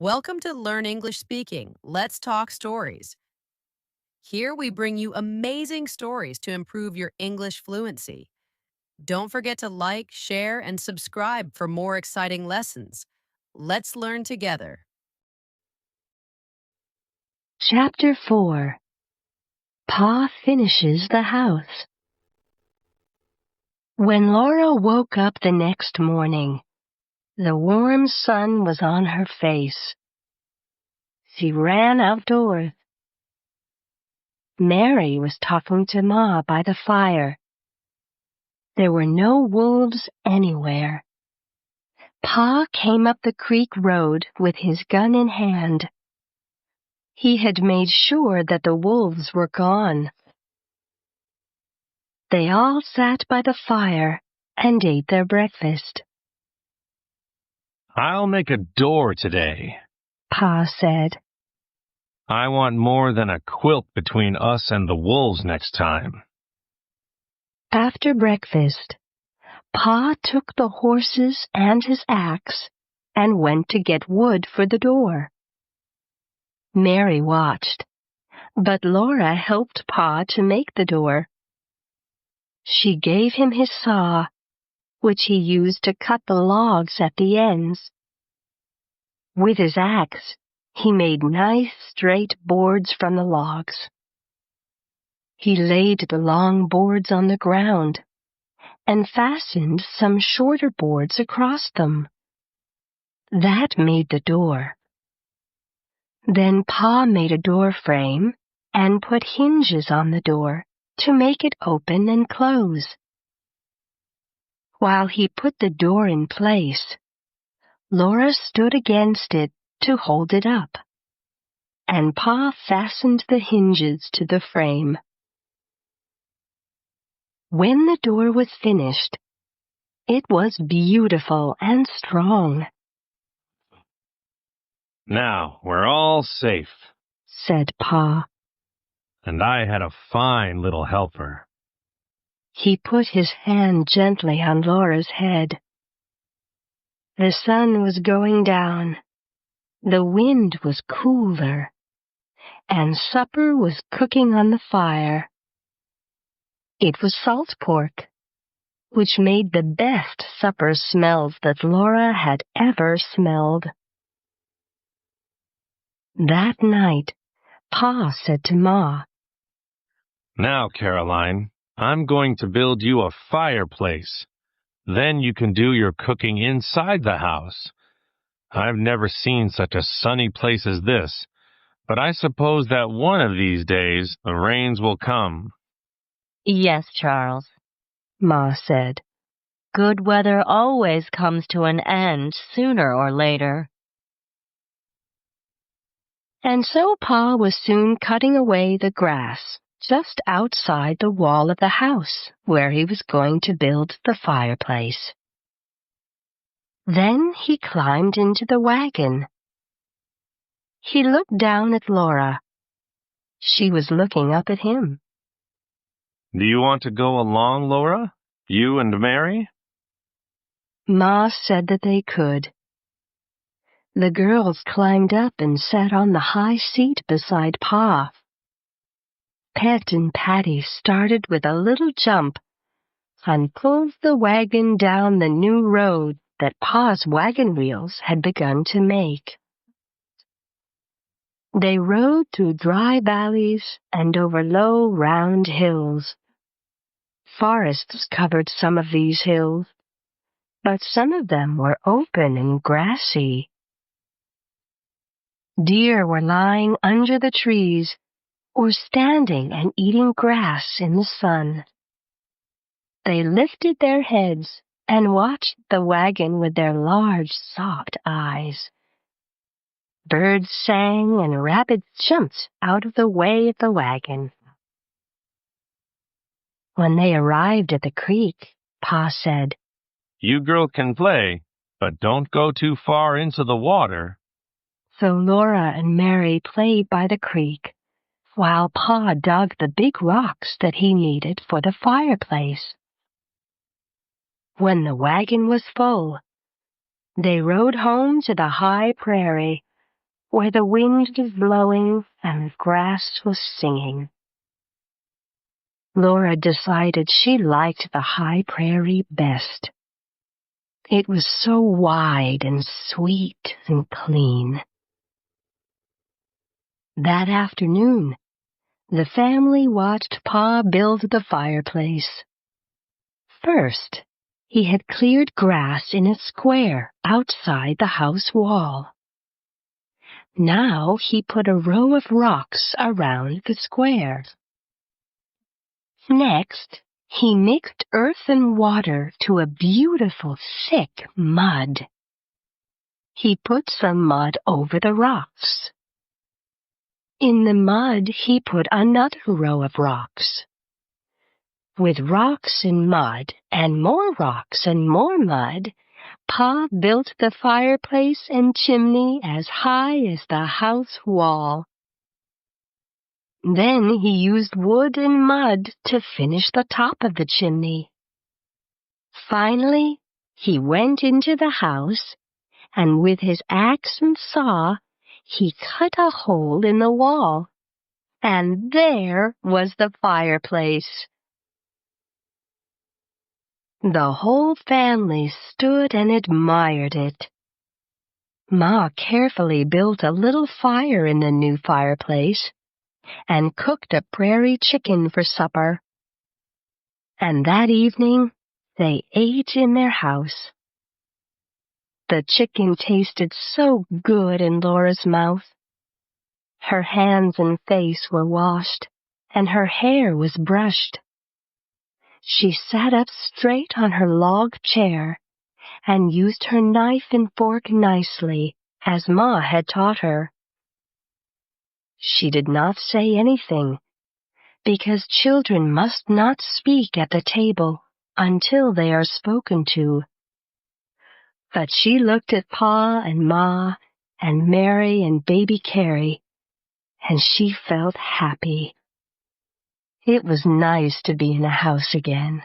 Welcome to Learn English Speaking. Let's talk stories. Here we bring you amazing stories to improve your English fluency. Don't forget to like, share, and subscribe for more exciting lessons. Let's learn together. Chapter 4 Pa Finishes the House. When Laura woke up the next morning, the warm sun was on her face. She ran outdoors. Mary was talking to Ma by the fire. There were no wolves anywhere. Pa came up the creek road with his gun in hand. He had made sure that the wolves were gone. They all sat by the fire and ate their breakfast. I'll make a door today, Pa said. I want more than a quilt between us and the wolves next time. After breakfast, Pa took the horses and his axe and went to get wood for the door. Mary watched, but Laura helped Pa to make the door. She gave him his saw, which he used to cut the logs at the ends. With his axe, he made nice straight boards from the logs. He laid the long boards on the ground and fastened some shorter boards across them. That made the door. Then Pa made a door frame and put hinges on the door to make it open and close. While he put the door in place, Laura stood against it to hold it up, and Pa fastened the hinges to the frame. When the door was finished, it was beautiful and strong. Now we're all safe, Said Pa. and I had a fine little helper. He put his hand gently on Laura's head. The sun was going down. The wind was cooler, and supper was cooking on the fire. It was salt pork, which made the best supper smells that Laura had ever smelled. That night, Pa said to Ma, Now, Caroline, I'm going to build you a fireplace. Then you can do your cooking inside the house. I've never seen such a sunny place as this, but I suppose that one of these days the rains will come. Yes, Charles, Ma said. good weather always comes to an end sooner or later. And so Pa was soon cutting away the grass just outside the wall of the house where he was going to build the fireplace. Then he climbed into the wagon. He looked down at Laura. She was looking up at him. Do you want to go along, Laura? You and Mary? Ma said that they could. The girls climbed up and sat on the high seat beside Pa. Pet and Patty started with a little jump and pulled the wagon down the new road that Pa's wagon wheels had begun to make. They rode through dry valleys and over low, round hills. Forests covered some of these hills, but some of them were open and grassy. Deer were lying under the trees or standing and eating grass in the sun. They lifted their heads and watched the wagon with their large, soft eyes. Birds sang and rabbits jumped out of the way of the wagon. When they arrived at the creek, Pa said, You girls can play, but don't go too far into the water. So Laura and Mary played by the creek, while Pa dug the big rocks that he needed for the fireplace. When the wagon was full, they rode home to the high prairie where the wind was blowing and the grass was singing. Laura decided she liked the high prairie best. It was so wide and sweet and clean. That afternoon, the family watched Pa build the fireplace. First, he had cleared grass in a square outside the house wall. Now he put a row of rocks around the square. Next, he mixed earth and water to a beautiful thick mud. He put some mud over the rocks. In the mud, he put another row of rocks. With rocks and mud, and more rocks and more mud, Pa built the fireplace and chimney as high as the house wall. Then he used wood and mud to finish the top of the chimney. Finally, he went into the house, and with his axe and saw, he cut a hole in the wall. And there was the fireplace. The whole family stood and admired it. Ma carefully built a little fire in the new fireplace and cooked a prairie chicken for supper. And that evening, they ate in their house. The chicken tasted so good in Laura's mouth. Her hands and face were washed, and her hair was brushed. She sat up straight on her log chair and used her knife and fork nicely, as Ma had taught her. She did not say anything, because children must not speak at the table until they are spoken to. But she looked at Pa and Ma and Mary and baby Carrie, and she felt happy. It was nice to be in a house again.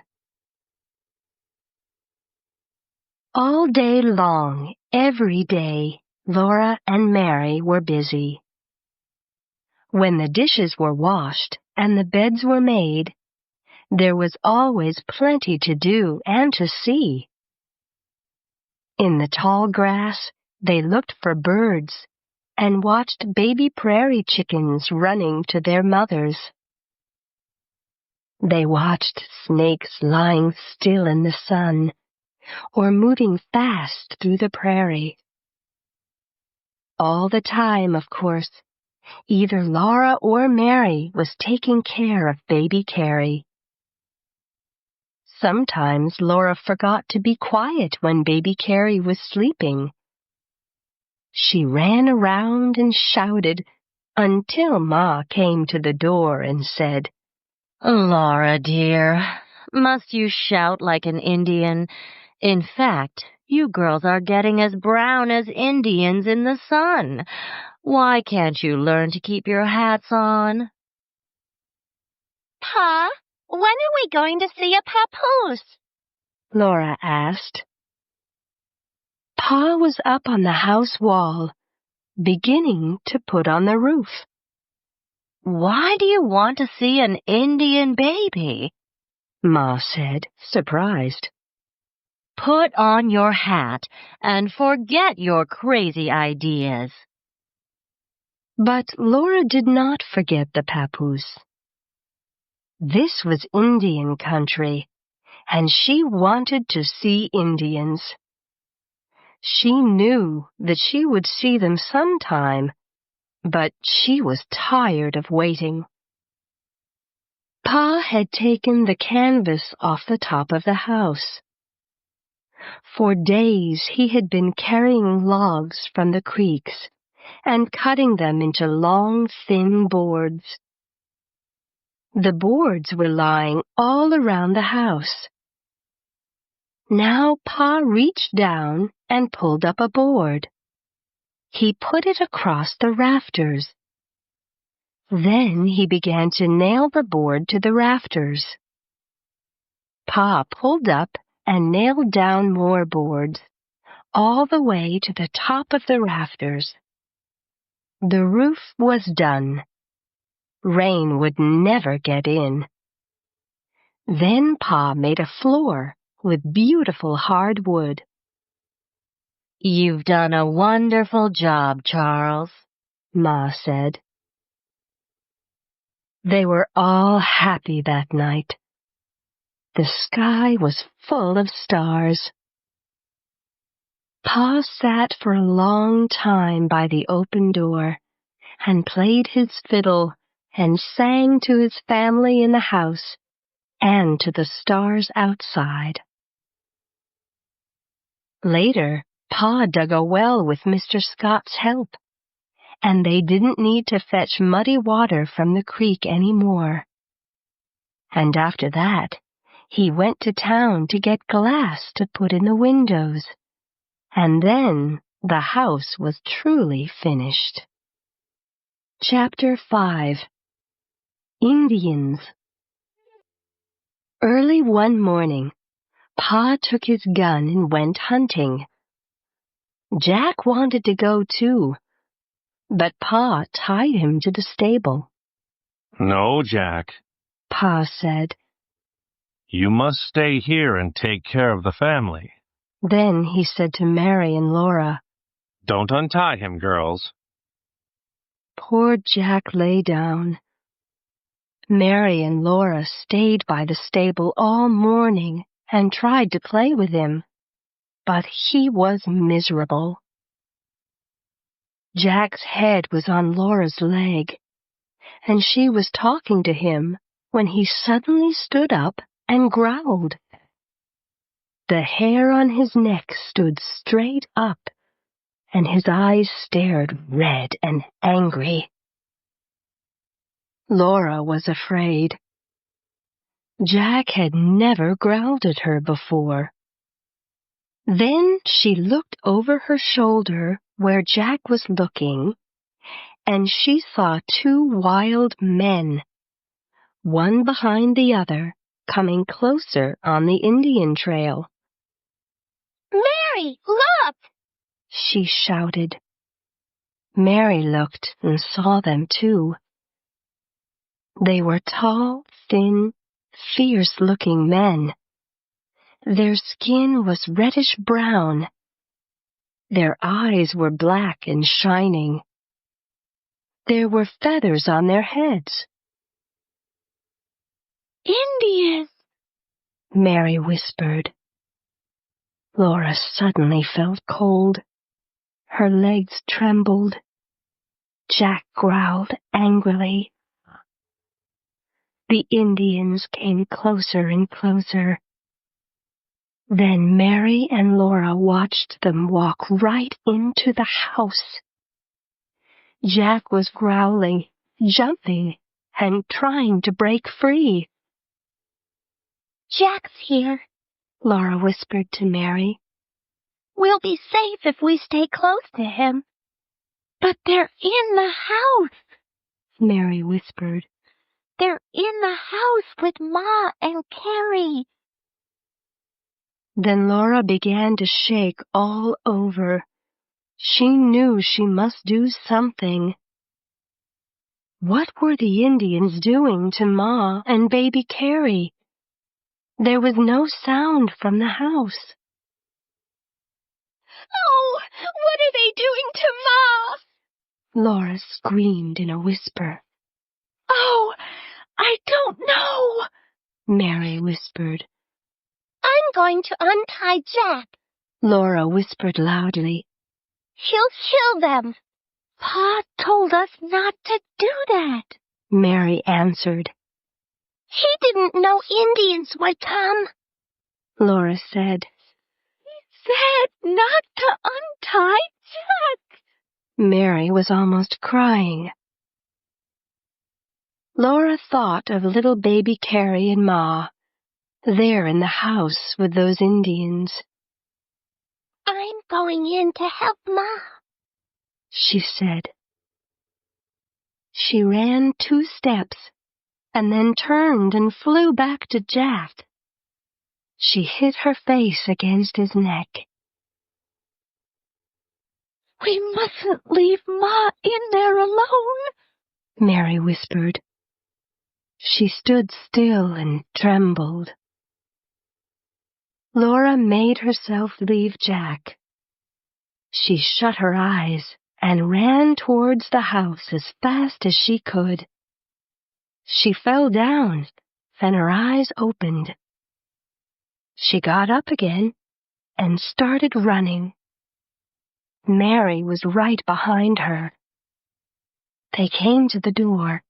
All day long, every day, Laura and Mary were busy. When the dishes were washed and the beds were made, there was always plenty to do and to see. In the tall grass, they looked for birds and watched baby prairie chickens running to their mothers. They watched snakes lying still in the sun or moving fast through the prairie. All the time, of course, either Laura or Mary was taking care of baby Carrie. Sometimes Laura forgot to be quiet when baby Carrie was sleeping. She ran around and shouted until Ma came to the door and said, Laura, dear, must you shout like an Indian? In fact, you girls are getting as brown as Indians in the sun. Why can't you learn to keep your hats on? Pa, when are we going to see a papoose? Laura asked. Pa was up on the house wall, beginning to put on the roof. Why do you want to see an Indian baby? Ma said, surprised. Put on your hat and forget your crazy ideas. But Laura did not forget the papoose. This was Indian country, and she wanted to see Indians. She knew that she would see them sometime, but she was tired of waiting. Pa had taken the canvas off the top of the house. For days he had been carrying logs from the creeks and cutting them into long, thin boards. The boards were lying all around the house. Now Pa reached down and pulled up a board. He put it across the rafters. Then he began to nail the board to the rafters. Pa pulled up and nailed down more boards, all the way to the top of the rafters. The roof was done. Rain would never get in. Then Pa made a floor with beautiful hard wood. You've done a wonderful job, Charles, Ma said. They were all happy that night. The sky was full of stars. Pa sat for a long time by the open door and played his fiddle and sang to his family in the house and to the stars outside. Later, Pa dug a well with Mr. Scott's help, and they didn't need to fetch muddy water from the creek any more. And after that, he went to town to get glass to put in the windows. And then the house was truly finished. Chapter 5. Indians. Early one morning, Pa took his gun and went hunting. Jack wanted to go too, but Pa tied him to the stable. No, Jack. Pa said. You must stay here and take care of the family. Then he said to Mary and Laura, Don't untie him, girls. Poor Jack lay down. Mary and Laura stayed by the stable all morning and tried to play with him, but he was miserable. Jack's head was on Laura's leg, and she was talking to him when he suddenly stood up and growled. The hair on his neck stood straight up, and his eyes stared red and angry. Laura was afraid. Jack had never growled at her before. Then she looked over her shoulder where Jack was looking, and she saw two wild men, one behind the other, coming closer on the Indian trail. Mary, look! She shouted. Mary looked and saw them too. They were tall, thin, fierce-looking men. Their skin was reddish-brown. Their eyes were black and shining. There were feathers on their heads. Indians! Mary whispered. Laura suddenly felt cold. Her legs trembled. Jack growled angrily. The Indians came closer and closer. Then Mary and Laura watched them walk right into the house. Jack was growling, jumping, and trying to break free. Jack's here, Laura whispered to Mary. We'll be safe if we stay close to him. But they're in the house. Mary whispered. They're in the house with Ma and Carrie. Then Laura began to shake all over. She knew she must do something. What were the Indians doing to Ma and baby Carrie? There was no sound from the house. Oh, what are they doing to Ma? Laura screamed in a whisper. Oh, I don't know, Mary whispered. I'm going to untie Jack. Laura whispered loudly. He'll kill them. Pa told us not to do that, Mary answered. He didn't know Indians would come, Laura said. He said not to untie Jack. Mary was almost crying. Laura thought of little baby Carrie and Ma, there in the house with those Indians. I'm going in to help Ma, she said. She ran 2 steps and then turned and flew back to Jack. She hid her face against his neck. We mustn't leave Ma in there alone, Mary whispered. She stood still and trembled. Laura made herself leave Jack. She shut her eyes and ran towards the house as fast as she could. She fell down, and her eyes opened. She got up again and started running. Mary was right behind her. They came to the door.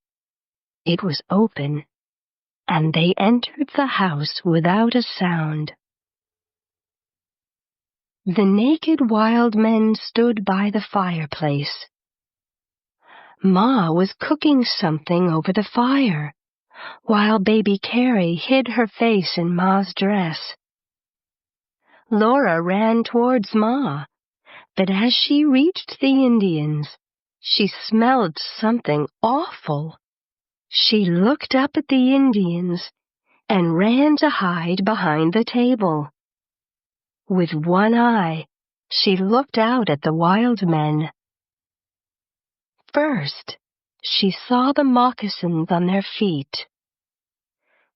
It was open, and they entered the house without a sound. The naked wild men stood by the fireplace. Ma was cooking something over the fire, while baby Carrie hid her face in Ma's dress. Laura ran towards Ma, but as she reached the Indians, she smelled something awful. She looked up at the Indians and ran to hide behind the table. With one eye, she looked out at the wild men. First, she saw the moccasins on their feet,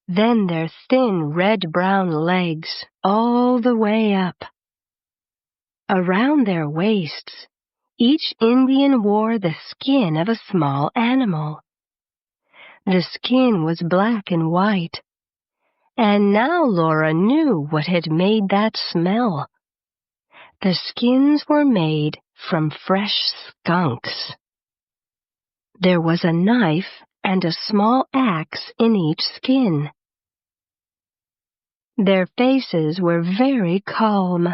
then their thin red-brown legs all the way up. Around their waists, each Indian wore the skin of a small animal. The skin was black and white, and now Laura knew what had made that smell. The skins were made from fresh skunks. There was a knife and a small axe in each skin. Their faces were very calm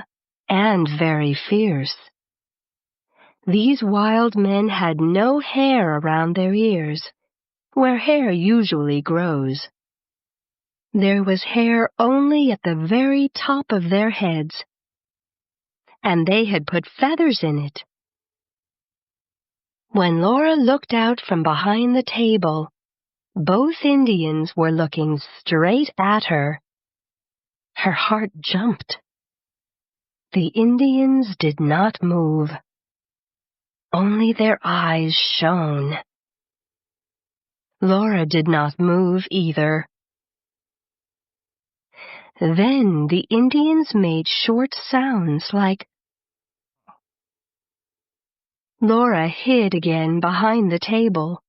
and very fierce. These wild men had no hair around their ears, where hair usually grows. There was hair only at the very top of their heads, and they had put feathers in it. When Laura looked out from behind the table, both Indians were looking straight at her. Her heart jumped. The Indians did not move. Only their eyes shone. Laura did not move either. Then the Indians made short sounds like... Laura hid again behind the table.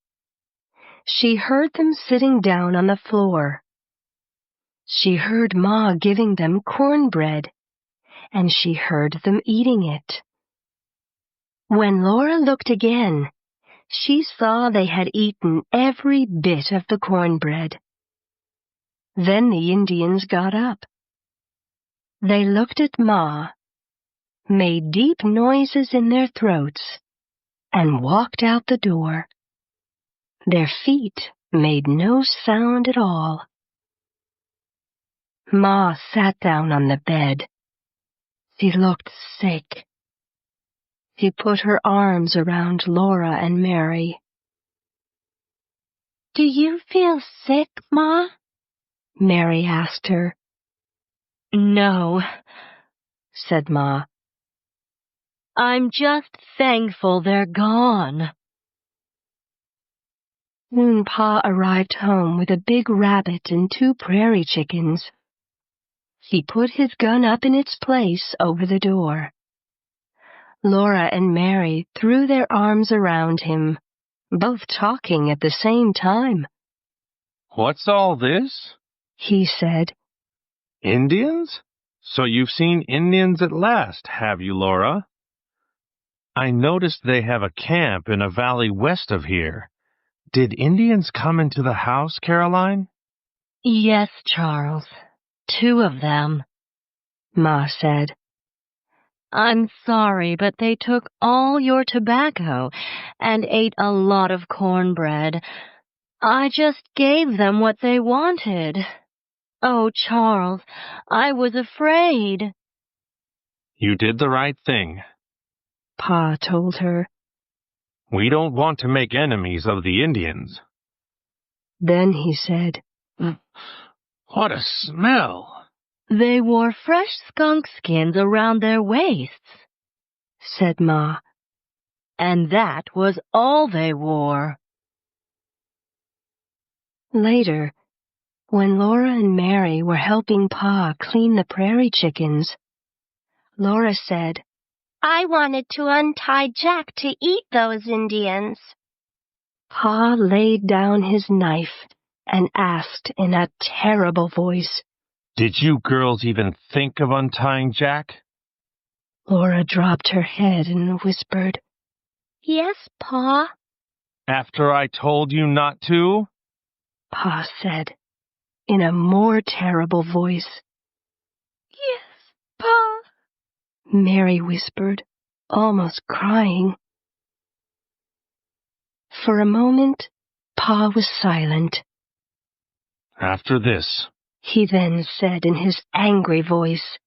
She heard them sitting down on the floor. She heard Ma giving them cornbread, and she heard them eating it. When Laura looked again, she saw they had eaten every bit of the cornbread. Then the Indians got up. They looked at Ma, made deep noises in their throats, and walked out the door. Their feet made no sound at all. Ma sat down on the bed. She looked sick. She put her arms around Laura and Mary. Do you feel sick, Ma? Mary asked her. No, said Ma. I'm just thankful they're gone. Soon Pa arrived home with a big rabbit and 2 prairie chickens. He put his gun up in its place over the door. Laura and Mary threw their arms around him, both talking at the same time. What's all this? He said. Indians? So you've seen Indians at last, have you, Laura? I noticed they have a camp in a valley west of here. Did Indians come into the house, Caroline? Yes, Charles. 2 of them. Ma said. I'm sorry, but they took all your tobacco and ate a lot of cornbread. I just gave them what they wanted. Oh, Charles, I was afraid. You did the right thing. Pa told her. We don't want to make enemies of the Indians. Then he said, What a smell! They wore fresh skunk skins around their waists, said Ma. and that was all they wore. Later, when Laura and Mary were helping Pa clean the prairie chickens, Laura said, I wanted to untie Jack to eat those Indians. Pa laid down his knife and asked in a terrible voice, Did you girls even think of untying Jack? Laura dropped her head and whispered, Yes, Pa. After I told you not to? Pa said, in a more terrible voice. Yes, Pa. Mary whispered, almost crying. For a moment, Pa was silent. After this, He then said in his angry voice,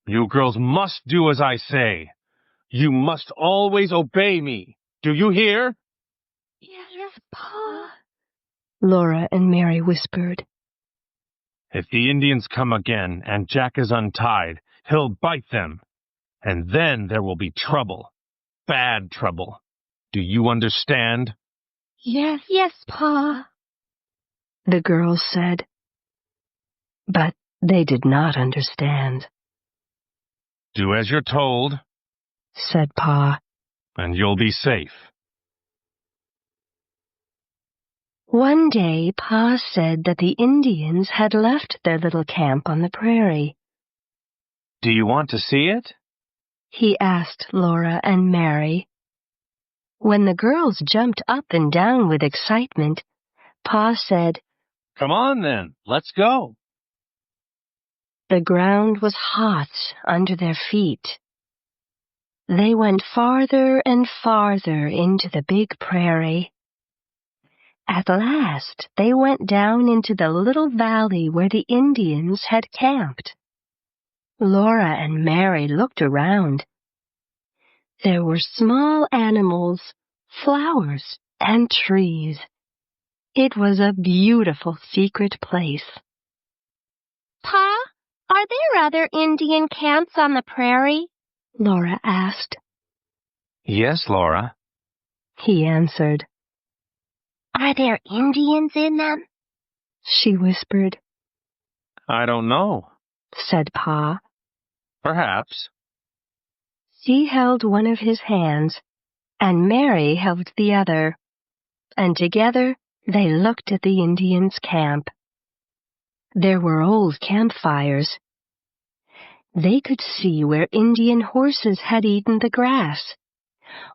you girls must do as I say. You must always obey me. Do you hear? Yes, Pa. Laura and Mary whispered. If the Indians come again and Jack is untied, he'll bite them. And then there will be trouble. Bad trouble. Do you understand? Yes, Pa. The girls said. But they did not understand. Do as you're told, Said Pa. and you'll be safe. One day, Pa said that the Indians had left their little camp on the prairie. Do you want to see it? He asked Laura and Mary. When the girls jumped up and down with excitement, Pa said, Come on then, let's go. The ground was hot under their feet. They went farther and farther into the big prairie. At last, they went down into the little valley where the Indians had camped. Laura and Mary looked around. There were small animals, flowers, and trees. It was a beautiful secret place. Pa, are there other Indian camps on the prairie? Laura asked. Yes, Laura. He answered. Are there Indians in them? She whispered. I don't know. Said Pa. Perhaps. She held one of his hands, and Mary held the other, and together they looked at the Indians' camp. There were old campfires. They could see where Indian horses had eaten the grass,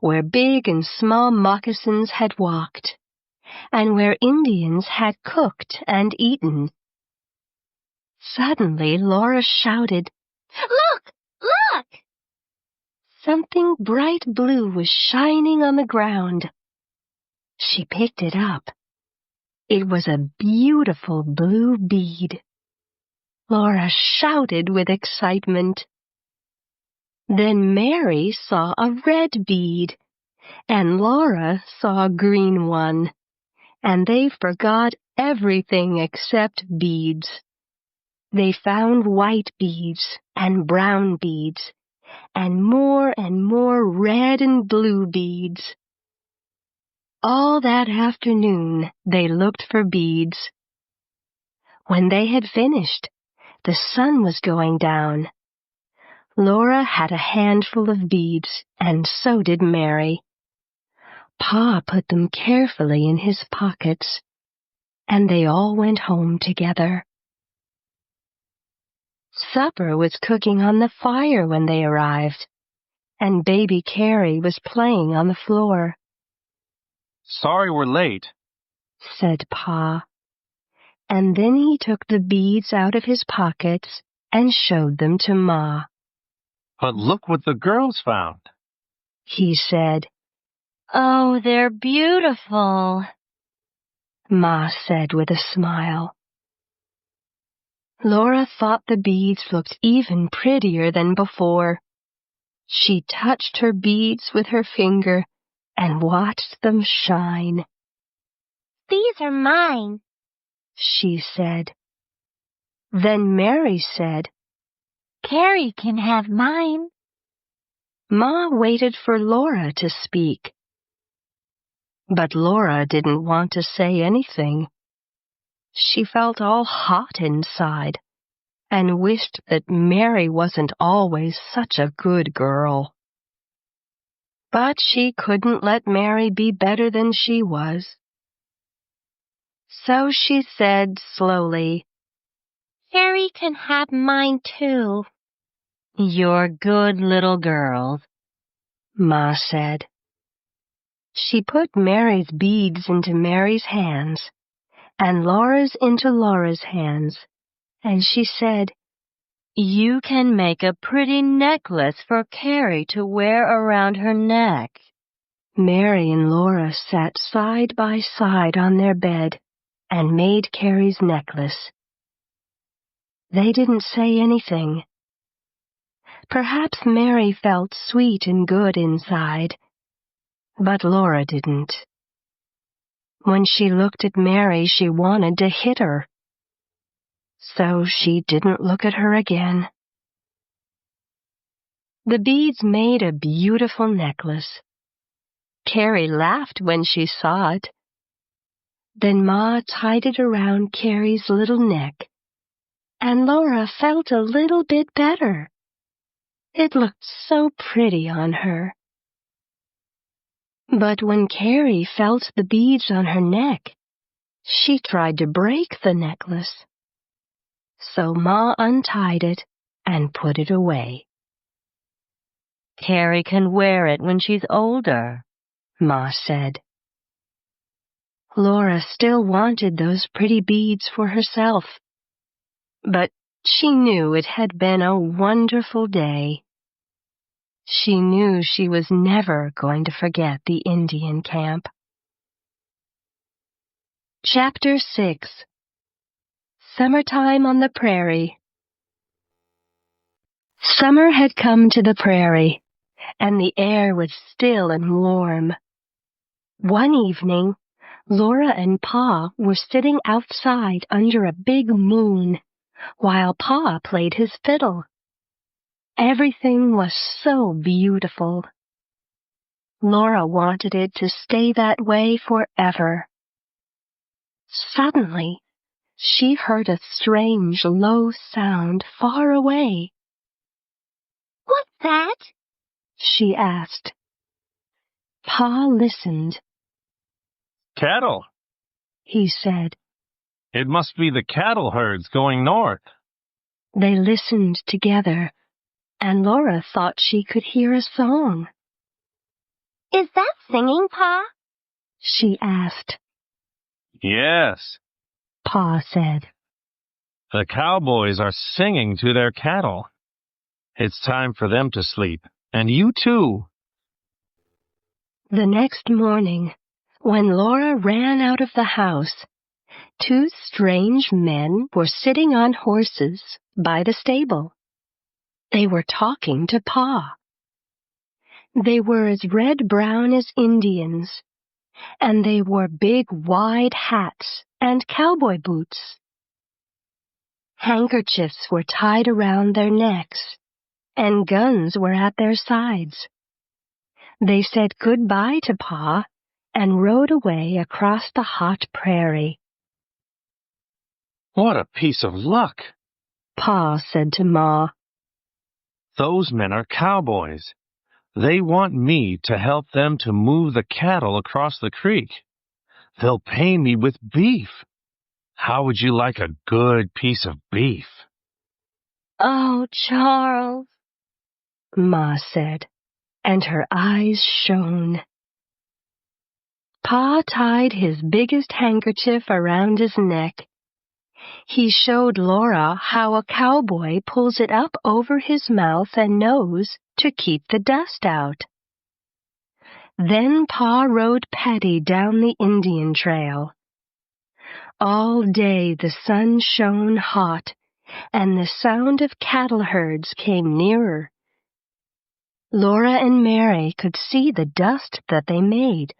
where big and small moccasins had walked, and where Indians had cooked and eaten. Suddenly Laura shouted, Look! Look! Something bright blue was shining on the ground. She picked it up. It was a beautiful blue bead. Laura shouted with excitement. Then Mary saw a red bead, and Laura saw a green one, and they forgot everything except beads. They found white beads and brown beads, and more red and blue beads. All that afternoon they looked for beads. When they had finished, the sun was going down. Laura had a handful of beads, and so did Mary. Pa put them carefully in his pockets, and they all went home together. Supper was cooking on the fire when they arrived, and baby Carrie was playing on the floor. Sorry we're late. Said Pa. And then he took the beads out of his pockets and showed them to Ma. But look what the girls found. He said. Oh, they're beautiful. Ma said with a smile. Laura thought the beads looked even prettier than before. She touched her beads with her finger and watched them shine. These are mine. She said. Then Mary said, Carrie can have mine. Ma waited for Laura to speak. But Laura didn't want to say anything. She felt all hot inside and wished that Mary wasn't always such a good girl. But she couldn't let Mary be better than she was. So she said slowly, Carrie can have mine too. You're good little girls. Ma said. She put Mary's beads into Mary's hands and Laura's into Laura's hands, and she said, You can make a pretty necklace for Carrie to wear around her neck. Mary and Laura sat side by side on their bed and made Carrie's necklace. They didn't say anything. Perhaps Mary felt sweet and good inside, but Laura didn't. When she looked at Mary, she wanted to hit her. So she didn't look at her again. The beads made a beautiful necklace. Carrie laughed when she saw it. Then Ma tied it around Carrie's little neck, and Laura felt a little bit better. It looked so pretty on her. But when Carrie felt the beads on her neck, she tried to break the necklace. So Ma untied it and put it away. Carrie can wear it when she's older, Ma said. Laura still wanted those pretty beads for herself, but she knew it had been a wonderful day. She knew she was never going to forget the Indian camp. Chapter 6. Summertime on the Prairie. Summer had come to the prairie, and the air was still and warm. One evening, Laura and Pa were sitting outside under a big moon, while Pa played his fiddle. Everything was so beautiful. Laura wanted it to stay that way forever. Suddenly, she heard a strange, low sound far away. What's that? She asked. Pa listened. Cattle, He said. it must be the cattle herds going north. They listened together, and Laura thought she could hear a song. Is that singing, Pa? She asked. Yes, Pa said. the cowboys are singing to their cattle. It's time for them to sleep, and you too. The next morning, when Laura ran out of the house, two strange men were sitting on horses by the stable. They were talking to Pa. They were as red-brown as Indians, and they wore big wide hats and cowboy boots. Handkerchiefs were tied around their necks, and guns were at their sides. They said goodbye to Pa and rode away across the hot prairie. What a piece of luck! Pa said to Ma. Those men are cowboys. They want me to help them to move the cattle across the creek. They'll pay me with beef. How would you like a good piece of beef? Oh, Charles. Ma said, and her eyes shone. Pa tied his biggest handkerchief around his neck. He showed Laura how a cowboy pulls it up over his mouth and nose to keep the dust out. Then Pa rode Patty down the Indian trail. All day the sun shone hot, and the sound of cattle herds came nearer. Laura and Mary could see the dust that they made.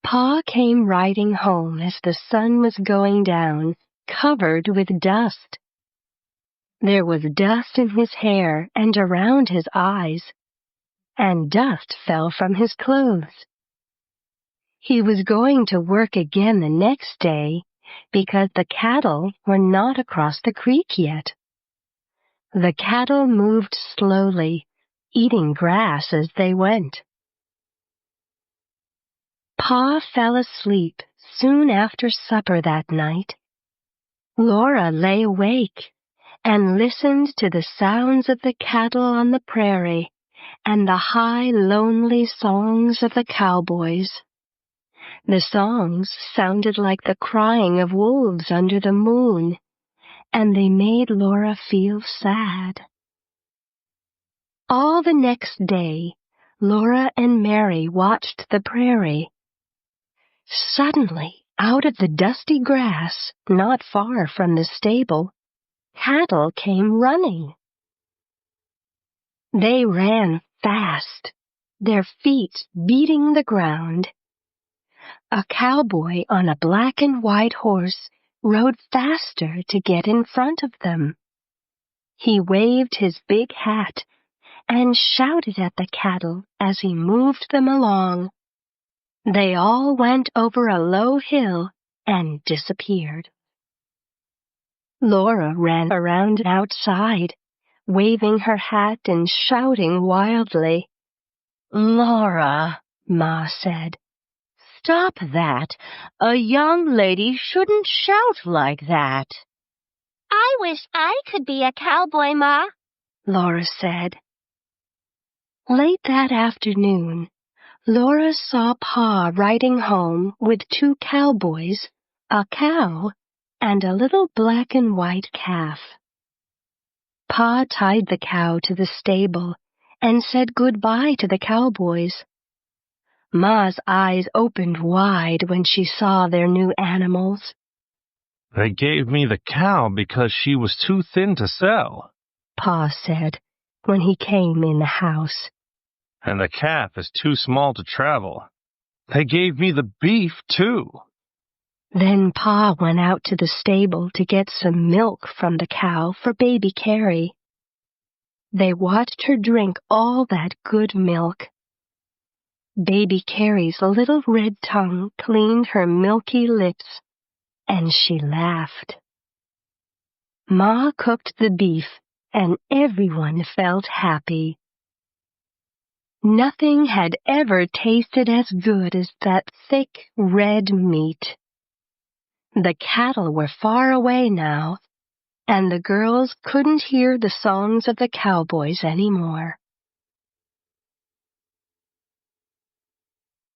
Pa came riding home as the sun was going down, covered with dust. There was dust in his hair and around his eyes, and dust fell from his clothes. He was going to work again the next day because the cattle were not across the creek yet. The cattle moved slowly, eating grass as they went. Pa fell asleep soon after supper that night. Laura lay awake and listened to the sounds of the cattle on the prairie and the high, lonely songs of the cowboys. The songs sounded like the crying of wolves under the moon, and they made Laura feel sad. All the next day, Laura and Mary watched the prairie. Suddenly, out of the dusty grass, not far from the stable, cattle came running. They ran fast, their feet beating the ground. A cowboy on a black and white horse rode faster to get in front of them. He waved his big hat and shouted at the cattle as he moved them along. They all went over a low hill and disappeared. Laura ran around outside, waving her hat and shouting wildly. "Laura," Ma said, "stop that. A young lady shouldn't shout like that." I wish I could be a cowboy, Ma, Laura said. Late that afternoon, Laura saw Pa riding home with 2 cowboys, a cow, and a little black and white calf. Pa tied the cow to the stable and said goodbye to the cowboys. Ma's eyes opened wide when she saw their new animals. They gave me the cow because she was too thin to sell, Pa said when he came in the house. and the calf is too small to travel. They gave me the beef, too. Then Pa went out to the stable to get some milk from the cow for baby Carrie. They watched her drink all that good milk. Baby Carrie's little red tongue cleaned her milky lips, and she laughed. Ma cooked the beef, and everyone felt happy. Nothing had ever tasted as good as that thick, red meat. The cattle were far away now, and the girls couldn't hear the songs of the cowboys anymore.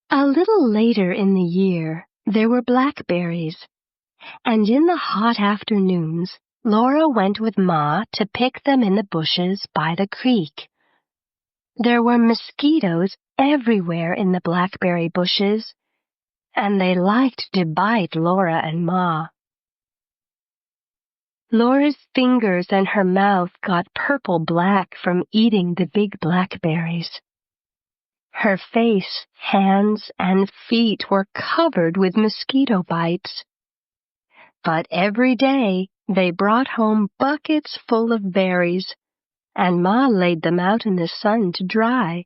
A little later in the year, there were blackberries, and in the hot afternoons, Laura went with Ma to pick them in the bushes by the creek. There were mosquitoes everywhere in the blackberry bushes, and they liked to bite Laura and Ma. Laura's fingers and her mouth got purple-black from eating the big blackberries. Her face, hands, and feet were covered with mosquito bites. But every day they brought home buckets full of berries, and Ma laid them out in the sun to dry.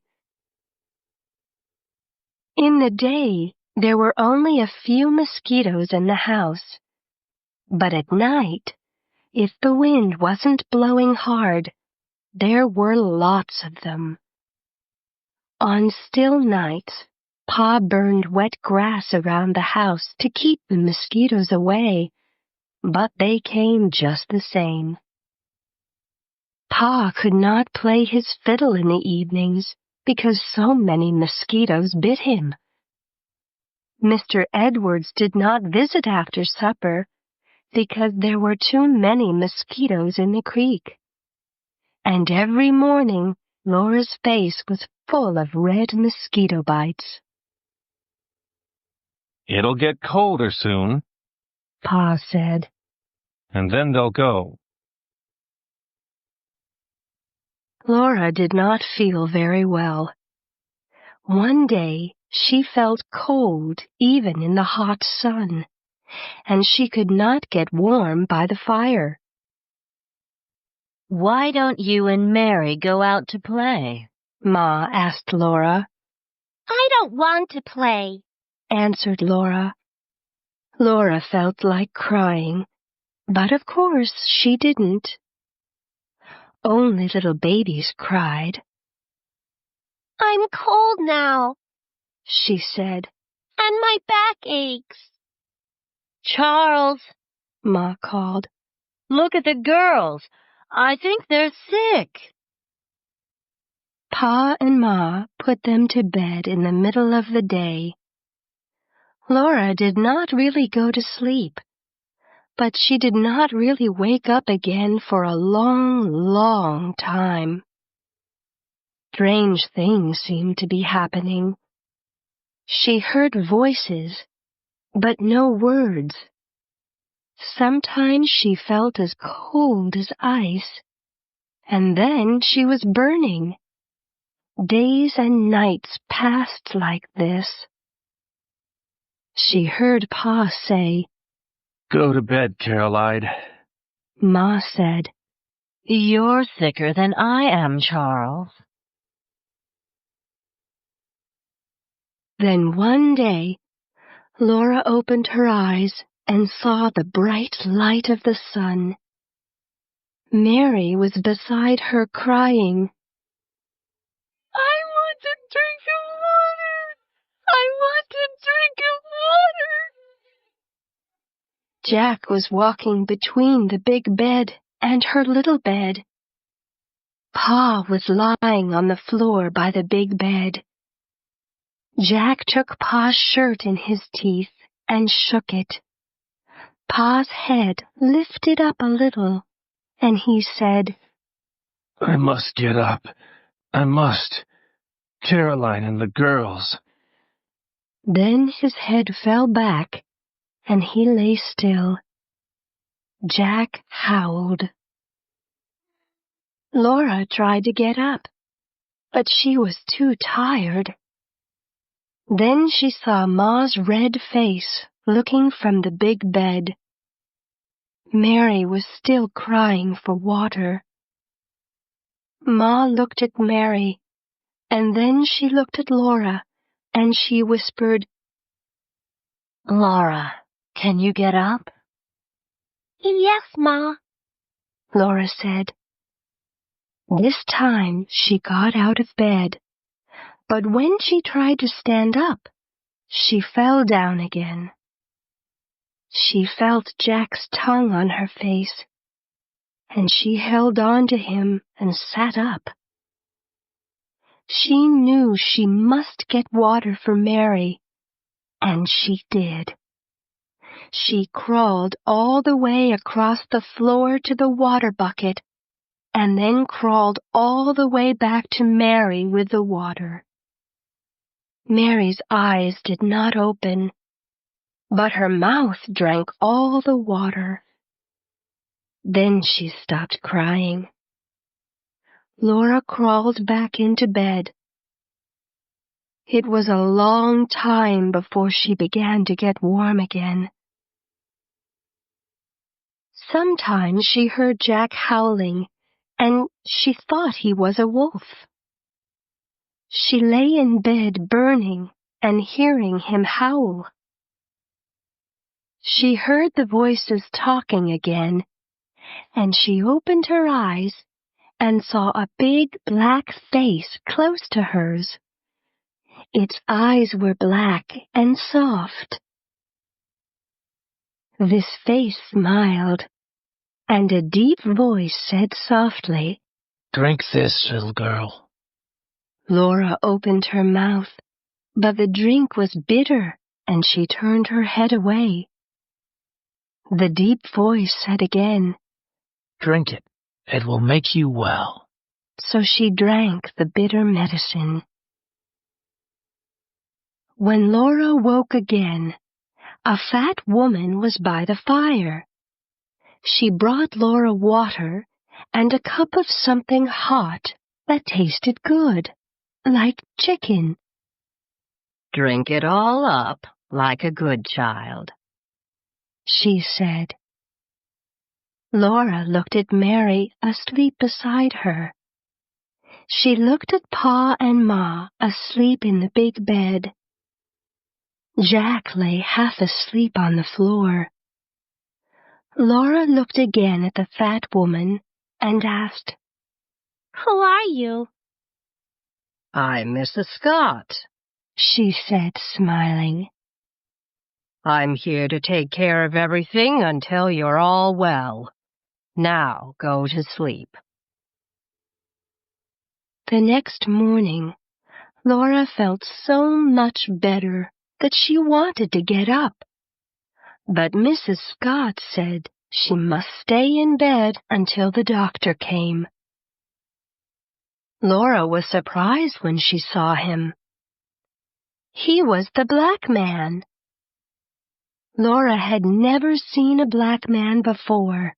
In the day, there were only a few mosquitoes in the house. But at night, if the wind wasn't blowing hard, there were lots of them. On still nights, Pa burned wet grass around the house to keep the mosquitoes away, but they came just the same. Pa could not play his fiddle in the evenings because so many mosquitoes bit him. Mr. Edwards did not visit after supper because there were too many mosquitoes in the creek. And every morning, Laura's face was full of red mosquito bites. It'll get colder soon, Pa said. and then they'll go. Laura did not feel very well. One day, she felt cold even in the hot sun, and she could not get warm by the fire. Why don't you and Mary go out to play? Ma asked Laura. I don't want to play, Answered Laura. Laura felt like crying, but of course she didn't. Only little babies cried. I'm cold now, She said. and my back aches. Charles, Ma called. look at the girls. I think they're sick. Pa and Ma put them to bed in the middle of the day. Laura did not really go to sleep, but she did not really wake up again for a long, long time. Strange things seemed to be happening. She heard voices, but no words. Sometimes she felt as cold as ice, and then she was burning. Days and nights passed like this. She heard Pa say, Go to bed, Caroline. Ma said, You're sicker than I am, Charles. Then one day, Laura opened her eyes and saw the bright light of the sun. Mary was beside her crying, I want a drink of water! I want a drink of water! Jack was walking between the big bed and her little bed. Pa was lying on the floor by the big bed. Jack took Pa's shirt in his teeth and shook it. Pa's head lifted up a little, and he said, I must get up. I must. Caroline and the girls. Then his head fell back, and he lay still. Jack howled. Laura tried to get up, but she was too tired. Then she saw Ma's red face looking from the big bed. Mary was still crying for water. Ma looked at Mary, and then she looked at Laura, and she whispered, Laura, can you get up? Yes, Ma. Laura said. This time she got out of bed, but when she tried to stand up, she fell down again. She felt Jack's tongue on her face, and she held on to him and sat up. She knew she must get water for Mary, and she did. She crawled all the way across the floor to the water bucket, and then crawled all the way back to Mary with the water. Mary's eyes did not open, but her mouth drank all the water. Then she stopped crying. Laura crawled back into bed. It was a long time before she began to get warm again. Sometimes she heard Jack howling, and she thought he was a wolf. She lay in bed burning and hearing him howl. She heard the voices talking again, and she opened her eyes and saw a big black face close to hers. Its eyes were black and soft. This face smiled, and a deep voice said softly, Drink this, little girl. Laura opened her mouth, but the drink was bitter, and she turned her head away. The deep voice said again, Drink it. It will make you well. So she drank the bitter medicine. When Laura woke again, a fat woman was by the fire. She brought Laura water and a cup of something hot that tasted good, like chicken. Drink it all up like a good child, she said. Laura looked at Mary asleep beside her. She looked at Pa and Ma asleep in the big bed. Jack lay half asleep on the floor. Laura looked again at the fat woman and asked, Who are you? I'm Mrs. Scott, she said, smiling. I'm here to take care of everything until you're all well. Now go to sleep. The next morning, Laura felt so much better that she wanted to get up. But Mrs. Scott said she must stay in bed until the doctor came. Laura was surprised when she saw him. He was the black man. Laura had never seen a black man before,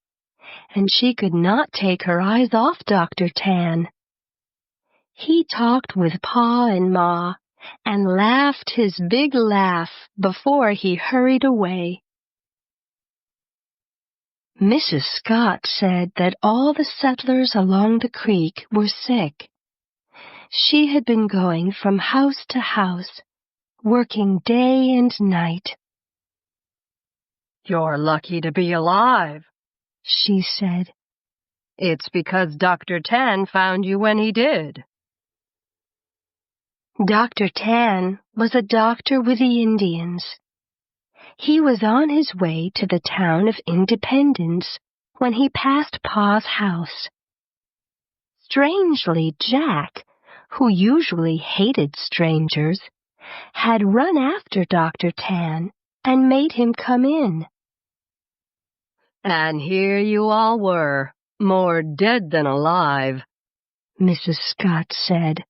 and she could not take her eyes off Dr. Tan. He talked with Pa and Ma and laughed his big laugh before he hurried away. Mrs. Scott said that all the settlers along the creek were sick. She had been going from house to house, working day and night. You're lucky to be alive, she said. It's because Dr. Tan found you when he did. Dr. Tan was a doctor with the Indians. He was on his way to the town of Independence when he passed Pa's house. Strangely, Jack, who usually hated strangers, had run after Dr. Tan and made him come in. And here you all were, more dead than alive, Mrs. Scott said.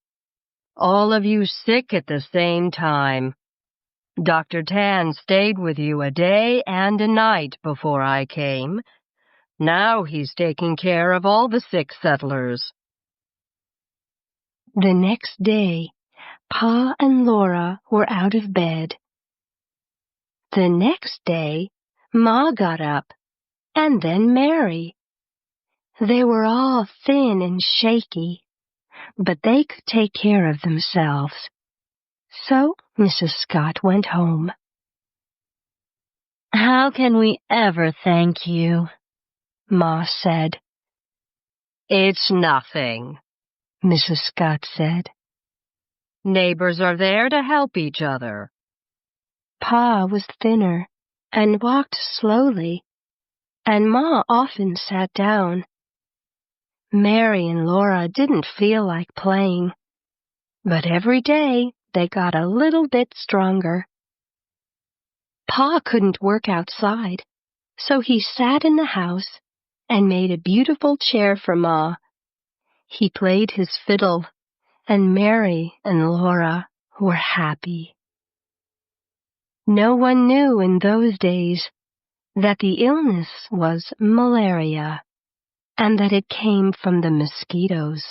All of you sick at the same time. Dr. Tan stayed with you a day and a night before I came. Now he's taking care of all the sick settlers. The next day, Pa and Laura were out of bed. The next day, Ma got up, and then Mary. They were all thin and shaky, but they could take care of themselves. So Mrs. Scott went home. How can we ever thank you? Ma said. It's nothing, Mrs. Scott said. Neighbors are there to help each other. Pa was thinner and walked slowly, and Ma often sat down. Mary and Laura didn't feel like playing, but every day they got a little bit stronger. Pa couldn't work outside, so he sat in the house and made a beautiful chair for Ma. He played his fiddle, and Mary and Laura were happy. No one knew in those days that the illness was malaria, and that it came from the mosquitoes.